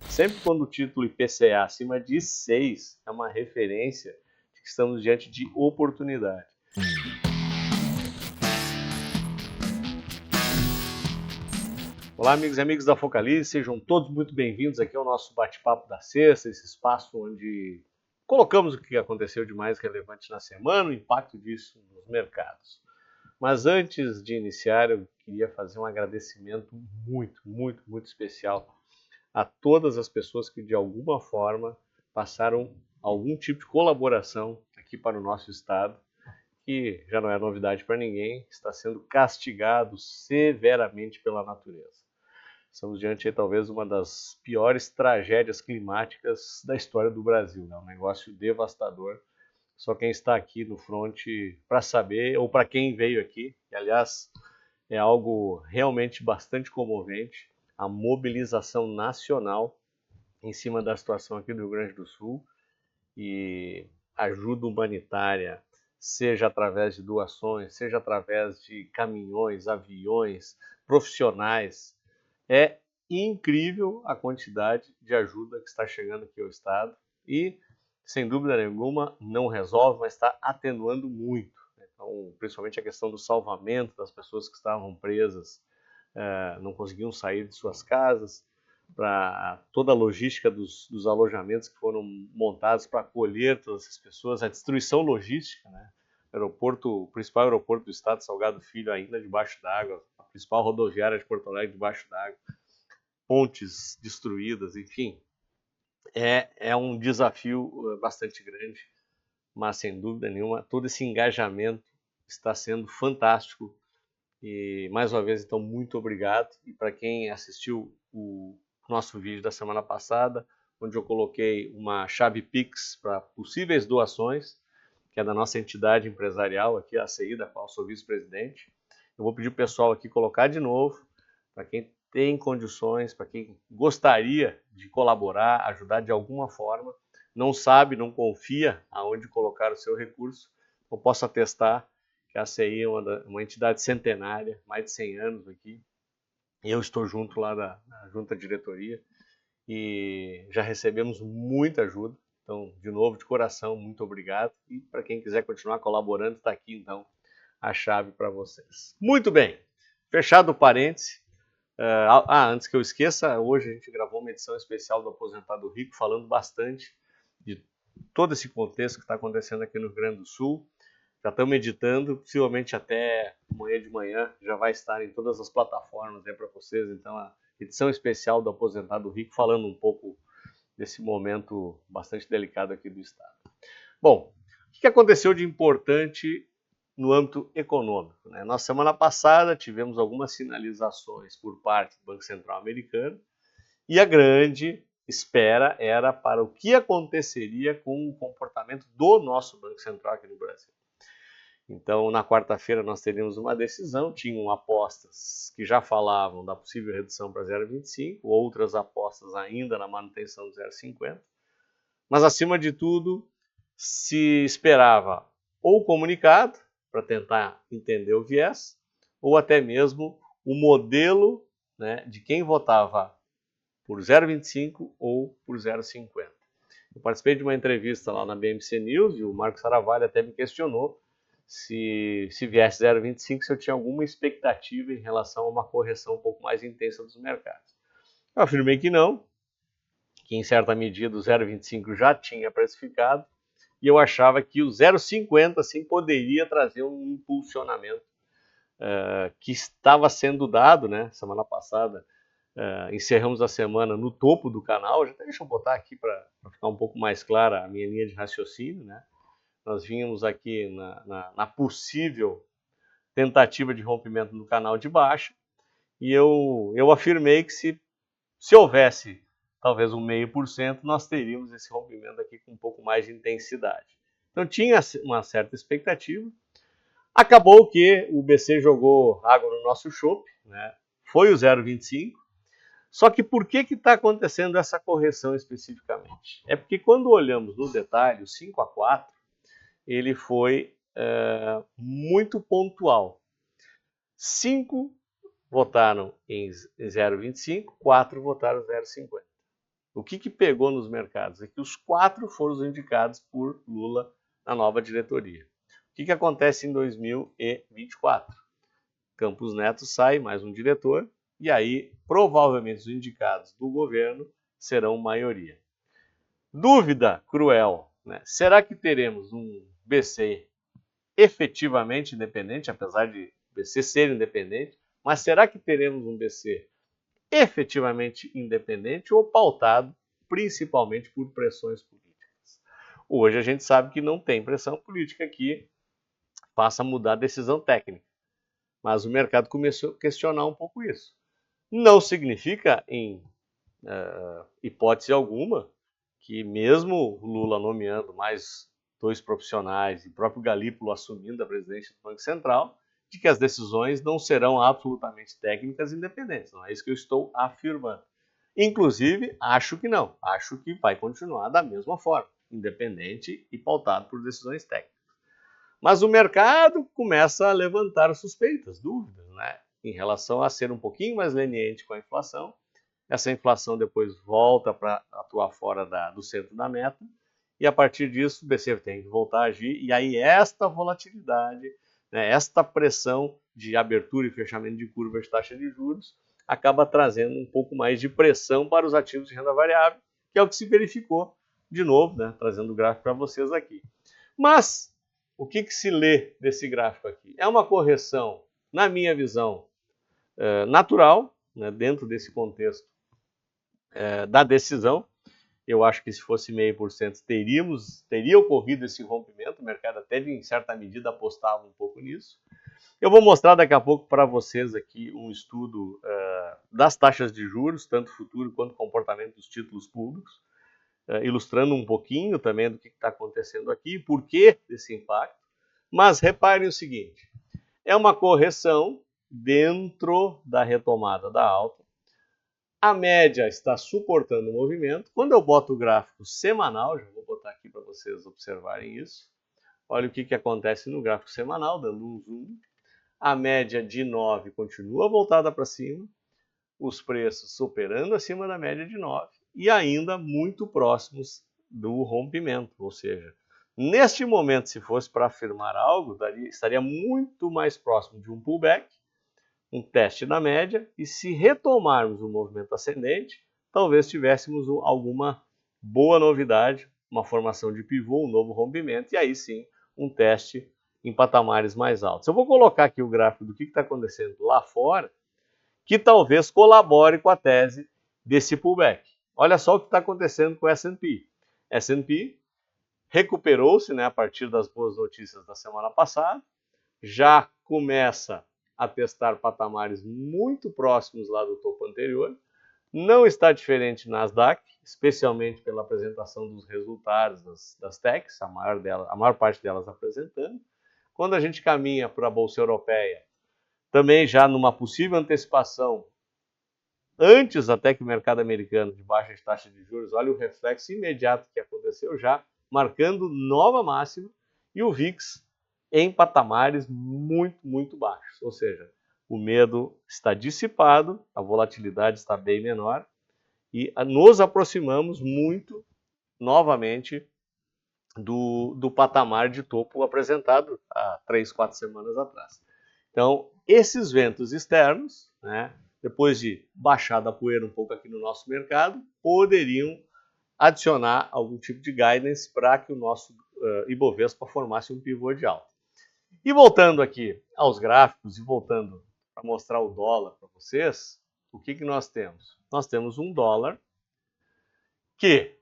Sempre quando o título IPCA acima de 6 é uma referência de que estamos diante de oportunidade. Olá, amigos e amigas da Focalize, sejam todos muito bem-vindos aqui ao nosso bate-papo da sexta, esse espaço onde colocamos o que aconteceu de mais relevante na semana, o impacto disso nos mercados. Mas antes de iniciar, eu queria fazer um agradecimento muito especial a todas as pessoas que de alguma forma passaram algum tipo de colaboração aqui para o nosso estado, que já não é novidade para ninguém, está sendo castigado severamente pela natureza. Estamos diante de talvez uma das piores tragédias climáticas da história do Brasil, né? Um negócio devastador. Só quem está aqui no front para saber, ou para quem veio aqui, que aliás é algo realmente bastante comovente, a mobilização nacional em cima da situação aqui do Rio Grande do Sul e ajuda humanitária, seja através de doações, seja através de caminhões, aviões, profissionais. É incrível a quantidade de ajuda que está chegando aqui ao Estado e, sem dúvida nenhuma, não resolve, mas está atenuando muito. Então, principalmente a questão do salvamento das pessoas que estavam presas, não conseguiam sair de suas casas, para toda a logística dos alojamentos que foram montados para acolher todas essas pessoas, a destruição logística, né? O principal aeroporto do estado, Salgado Filho, ainda debaixo d'água, a principal rodoviária de Porto Alegre debaixo d'água, pontes destruídas, enfim, é um desafio bastante grande, mas sem dúvida nenhuma, todo esse engajamento está sendo fantástico e mais uma vez, então, muito obrigado. E para quem assistiu o nosso vídeo da semana passada, onde eu coloquei uma chave Pix para possíveis doações, que é da nossa entidade empresarial aqui, a ACI, da qual sou vice-presidente. Eu vou pedir o pessoal aqui colocar de novo, para quem tem condições, para quem gostaria de colaborar, ajudar de alguma forma, não sabe, não confia aonde colocar o seu recurso, eu posso atestar que a ACI é uma entidade centenária, mais de 100 anos aqui. Eu estou junto lá da junta diretoria e já recebemos muita ajuda. Então, de novo, de coração, muito obrigado. E para quem quiser continuar colaborando, está aqui então a chave para vocês. Muito bem, fechado o parêntese. Antes que eu esqueça, hoje a gente gravou uma edição especial do Aposentado Rico, falando bastante de todo esse contexto que está acontecendo aqui no Rio Grande do Sul. Já estamos editando, possivelmente até amanhã de manhã já vai estar em todas as plataformas aí para vocês. Então, a edição especial do Aposentado Rico, falando um pouco desse momento bastante delicado aqui do Estado. Bom, o que aconteceu de importante no âmbito econômico, né? Na semana passada tivemos algumas sinalizações por parte do Banco Central americano e a grande espera era para o que aconteceria com o comportamento do nosso Banco Central aqui no Brasil. Então, na quarta-feira nós teríamos uma decisão, tinham apostas que já falavam da possível redução para 0,25, outras apostas ainda na manutenção do 0,50, mas acima de tudo se esperava ou comunicado, para tentar entender o viés, ou até mesmo o modelo, né, de quem votava por 0,25 ou por 0,50. Eu participei de uma entrevista lá na BMC News e o Marcos Saravalho até me questionou se viesse 0,25, se eu tinha alguma expectativa em relação a uma correção um pouco mais intensa dos mercados. Eu afirmei que não, que em certa medida o 0,25 já tinha precificado, e eu achava que o 0,50 sim poderia trazer um impulsionamento que estava sendo dado, né? Semana passada encerramos a semana no topo do canal. Já deixa eu botar aqui para ficar um pouco mais clara a minha linha de raciocínio, né? Nós vínhamos aqui na possível tentativa de rompimento no canal de baixa, e eu afirmei que se houvesse talvez um 0,5%, nós teríamos esse rompimento aqui com um pouco mais de intensidade. Então tinha uma certa expectativa. Acabou que o BC jogou água no nosso chope, né? Foi o 0,25. Só que por que está acontecendo essa correção especificamente? É porque quando olhamos no detalhe, o 5-4, ele foi muito pontual. 5 votaram em 0,25, 4 votaram 0,50. que pegou nos mercados? É que os 4 foram os indicados por Lula na nova diretoria. O que acontece em 2024? Campos Neto sai, mais um diretor, e aí provavelmente os indicados do governo serão maioria. Dúvida cruel, né? Será que teremos um BC efetivamente independente, apesar de o BC ser independente, mas será que teremos um BC efetivamente independente ou pautado principalmente por pressões políticas? Hoje a gente sabe que não tem pressão política que faça mudar a decisão técnica, mas o mercado começou a questionar um pouco isso. Não significa, em hipótese alguma, que mesmo Lula nomeando mais 2 profissionais e o próprio Galípolo assumindo a presidência do Banco Central, de que as decisões não serão absolutamente técnicas e independentes. Não é isso que eu estou afirmando. Inclusive, acho que não. Acho que vai continuar da mesma forma, independente e pautado por decisões técnicas. Mas o mercado começa a levantar suspeitas, dúvidas, né, em relação a ser um pouquinho mais leniente com a inflação. Essa inflação depois volta para atuar fora do centro da meta, e a partir disso o BC tem que voltar a agir, e aí esta volatilidade, né, esta pressão de abertura e fechamento de curva de taxa de juros acaba trazendo um pouco mais de pressão para os ativos de renda variável, que é o que se verificou de novo, né, trazendo o gráfico para vocês aqui. Mas o que se lê desse gráfico aqui? É uma correção, na minha visão, natural, né, dentro desse contexto da decisão. Eu acho que se fosse 0,5% teria ocorrido esse rompimento, o mercado até em certa medida apostava um pouco nisso. Eu vou mostrar daqui a pouco para vocês aqui um estudo das taxas de juros, tanto futuro quanto comportamento dos títulos públicos, ilustrando um pouquinho também do que está acontecendo aqui, por que desse impacto. Mas reparem o seguinte, é uma correção dentro da retomada da alta. A média está suportando o movimento. Quando eu boto o gráfico semanal, já vou botar aqui para vocês observarem isso. Olha o que acontece no gráfico semanal, dando um zoom. A média de 9 continua voltada para cima, os preços superando acima da média de 9 e ainda muito próximos do rompimento. Ou seja, neste momento, se fosse para afirmar algo, estaria muito mais próximo de um pullback, um teste da média, e se retomarmos o movimento ascendente, talvez tivéssemos alguma boa novidade, uma formação de pivô, um novo rompimento, e aí sim, um teste em patamares mais altos. Eu vou colocar aqui o gráfico do que está acontecendo lá fora, que talvez colabore com a tese desse pullback. Olha só o que está acontecendo com o S&P. S&P recuperou-se, né, a partir das boas notícias da semana passada, já começa a testar patamares muito próximos lá do topo anterior. Não está diferente Nasdaq, especialmente pela apresentação dos resultados das techs, a maior parte delas apresentando. Quando a gente caminha para a Bolsa Europeia, também já numa possível antecipação, antes até que o mercado americano de baixa taxa de juros, olha o reflexo imediato que aconteceu já, marcando nova máxima, e o VIX em patamares muito, muito baixos. Ou seja, o medo está dissipado, a volatilidade está bem menor e nos aproximamos muito, novamente, do patamar de topo apresentado há 3, 4 semanas atrás. Então, esses ventos externos, né, depois de baixar a poeira um pouco aqui no nosso mercado, poderiam adicionar algum tipo de guidance para que o nosso Ibovespa formasse um pivô de alta. E voltando aqui aos gráficos e voltando para mostrar o dólar para vocês, o que nós temos? Nós temos um dólar que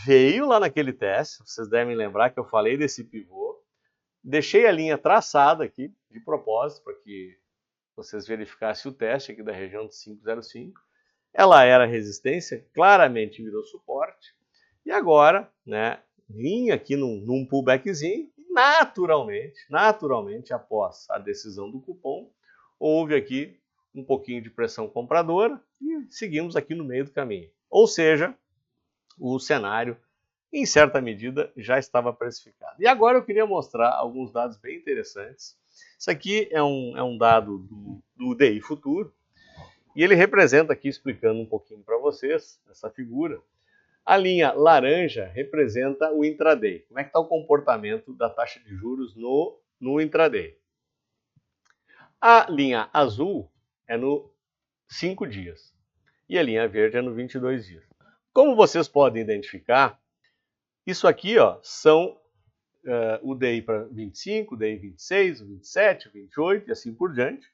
veio lá naquele teste, vocês devem lembrar que eu falei desse pivô, deixei a linha traçada aqui, de propósito, para que vocês verificassem o teste aqui da região de 5,05. Ela era resistência, claramente virou suporte, e agora, né, vinha aqui num pullbackzinho, naturalmente, após a decisão do cupom, houve aqui um pouquinho de pressão compradora e seguimos aqui no meio do caminho. Ou seja, o cenário, em certa medida, já estava precificado. E agora eu queria mostrar alguns dados bem interessantes. Isso aqui é um dado do DI Futuro, e ele representa aqui, explicando um pouquinho para vocês, essa figura, A linha laranja representa o intraday. Como é que está o comportamento da taxa de juros no intraday? A linha azul é no 5 dias e a linha verde é no 22 dias. Como vocês podem identificar, isso aqui são o DI para 25, o DI 26, o 27, o 28 e assim por diante.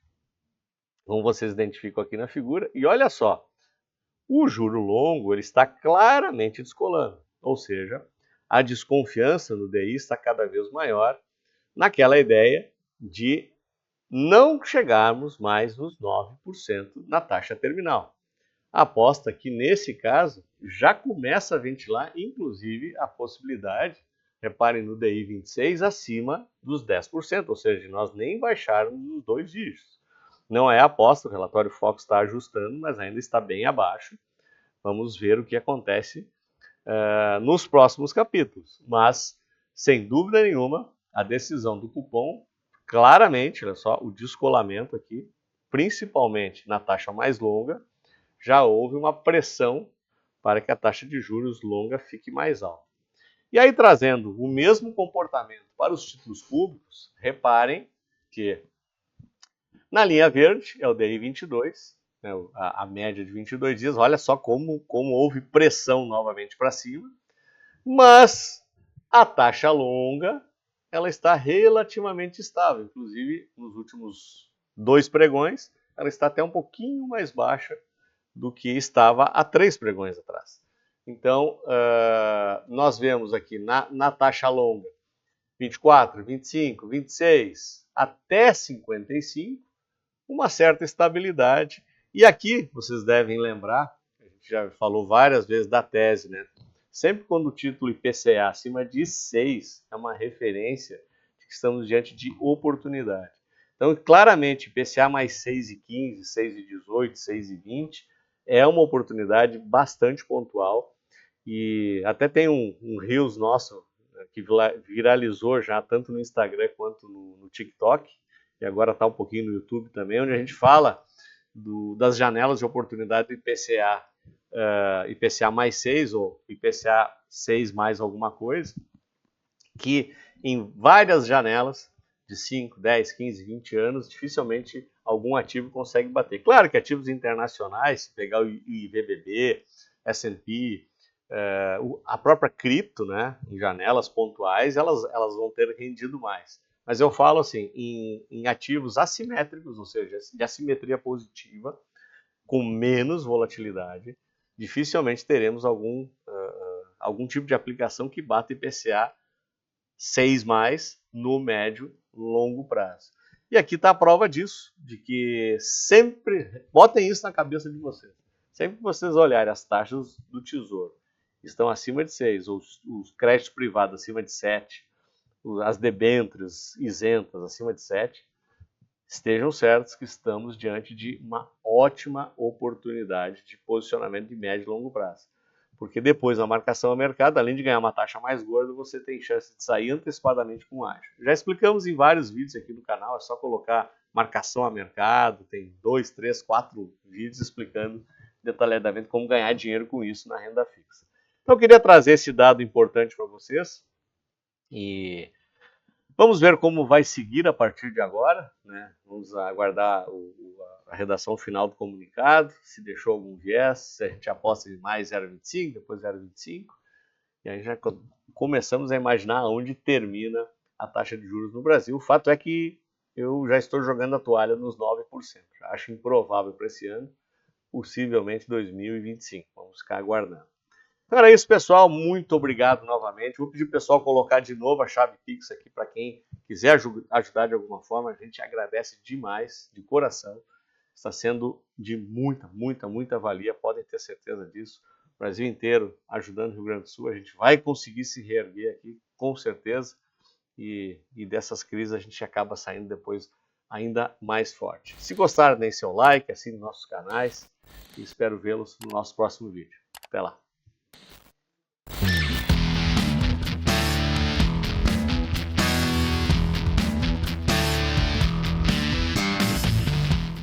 Como vocês identificam aqui na figura. E olha só, o juro longo ele está claramente descolando. Ou seja, a desconfiança no DI está cada vez maior naquela ideia de não chegarmos mais nos 9% na taxa terminal. Aposta que, nesse caso, já começa a ventilar, inclusive, a possibilidade, reparem no DI 26, acima dos 10%, ou seja, nós nem baixarmos os 2 dígitos. Não é aposta, o relatório Fox está ajustando, mas ainda está bem abaixo. Vamos ver o que acontece nos próximos capítulos. Mas, sem dúvida nenhuma, a decisão do cupom, claramente, olha só, o descolamento aqui, principalmente na taxa mais longa, já houve uma pressão para que a taxa de juros longa fique mais alta. E aí, trazendo o mesmo comportamento para os títulos públicos, reparem que na linha verde é o DI 22, né, a média de 22 dias, olha só como houve pressão novamente para cima, mas a taxa longa ela está relativamente estável, inclusive nos últimos 2 pregões, ela está até um pouquinho mais baixa do que estava há 3 pregões atrás. Então, nós vemos aqui na taxa longa 24, 25, 26 até 55, uma certa estabilidade. E aqui vocês devem lembrar, a gente já falou várias vezes da tese, né? Sempre quando o título IPCA acima de 6 é uma referência de que estamos diante de oportunidade. Então, claramente, IPCA mais 6,15, 6,18, 6,20 é uma oportunidade bastante pontual. E até tem um Reels nosso que viralizou já tanto no Instagram quanto no TikTok, e agora está um pouquinho no YouTube também, onde a gente fala das janelas de oportunidade do IPCA, IPCA mais 6 ou IPCA 6 mais alguma coisa, que em várias janelas de 5, 10, 15, 20 anos, dificilmente algum ativo consegue bater. Claro que ativos internacionais, se pegar o IVBB, S&P, a própria cripto, né, em janelas pontuais, elas vão ter rendido mais. Mas eu falo assim, em ativos assimétricos, ou seja, de assimetria positiva, com menos volatilidade, dificilmente teremos algum tipo de aplicação que bata IPCA 6 mais no médio longo prazo. E aqui está a prova disso, de que sempre, botem isso na cabeça de vocês, sempre que vocês olharem as taxas do Tesouro, estão acima de 6, ou os créditos privados acima de 7, as debêntures isentas acima de 7, estejam certos que estamos diante de uma ótima oportunidade de posicionamento de médio e longo prazo. Porque depois, na marcação ao mercado, além de ganhar uma taxa mais gorda, você tem chance de sair antecipadamente com ágio. Já explicamos em vários vídeos aqui no canal, é só colocar marcação a mercado, tem 2, 3, 4 vídeos explicando detalhadamente como ganhar dinheiro com isso na renda fixa. Então eu queria trazer esse dado importante para vocês e vamos ver como vai seguir a partir de agora, né? Vamos aguardar a redação final do comunicado, se deixou algum viés, se a gente aposta em mais 0,25, depois 0,25, e aí já começamos a imaginar onde termina a taxa de juros no Brasil. O fato é que eu já estou jogando a toalha nos 9%, já acho improvável para esse ano, possivelmente 2025, vamos ficar aguardando. Então era isso, pessoal. Muito obrigado novamente. Vou pedir para o pessoal colocar de novo a chave Pix aqui para quem quiser ajudar de alguma forma. A gente agradece demais, de coração. Está sendo de muita, muita, muita valia. Podem ter certeza disso. O Brasil inteiro ajudando o Rio Grande do Sul. A gente vai conseguir se reerguer aqui, com certeza. E dessas crises a gente acaba saindo depois ainda mais forte. Se gostaram, deem seu like, assine nossos canais. E espero vê-los no nosso próximo vídeo. Até lá.